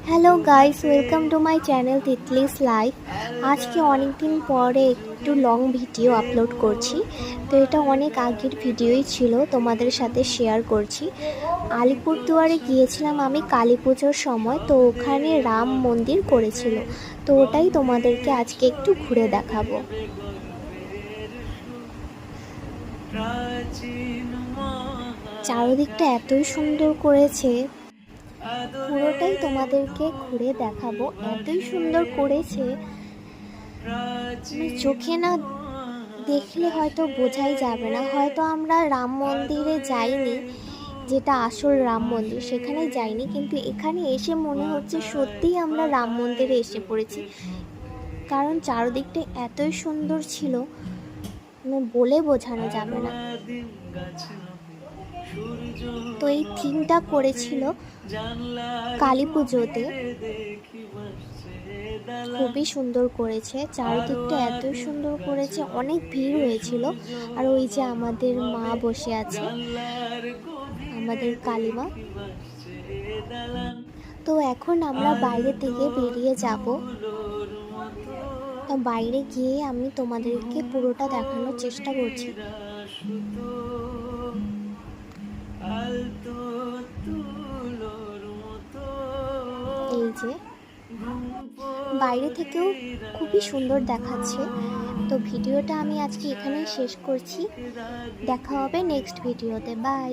Hello guys, welcome to my channel Titli's life. আজকে অনেক দিন পরে একটু লং ভিডিও আপলোড করছি। তো এটা অনেক আগের ভিডিওই ছিল, তোমাদের সাথে শেয়ার করছি। আলিপুরদুয়ারে গিয়েছিলাম আমি কালী পুজোর সময়, তো ওখানে রাম মন্দির করেছিল, তো ওটাই তোমাদেরকে আজকে একটু ঘুরে দেখাবো। চারদিকটা এতই সুন্দর করেছে, পুরোটাই তোমাদেরকে ঘুরে দেখাবো। এতই সুন্দর করেছে, চোখে না দেখলে হয়তো বোঝাই যাবে না। হয়তো আমরা রাম মন্দিরে যাইনি, যেটা আসল রাম মন্দির, সেখানে যাইনি, কিন্তু এখানে এসে মনে হচ্ছে সত্যিই আমরা রাম মন্দিরে এসে পড়েছি। কারণ চারদিকটা এতই সুন্দর ছিল, বলে বোঝানো যাবে না। তো এই থিমটা করেছিল কালী পুজোতে, খুবই সুন্দর করেছে। চারিদিকটা এত সুন্দর করেছে, অনেক ভিড় হয়েছিল। আর ওই যে আমাদের মা বসে আছে, আমাদের কালীমা। তো এখন আমরা বাইরে থেকে বেরিয়ে যাব। বাইরে গিয়ে আমি তোমাদেরকে পুরোটা দেখানোর চেষ্টা করছি। এই যে বাইরে থেকেও খুবই সুন্দর দেখাচ্ছে। তো ভিডিওটা আমি আজকে এখানেই শেষ করছি। দেখা হবে নেক্সট ভিডিওতে। বাই।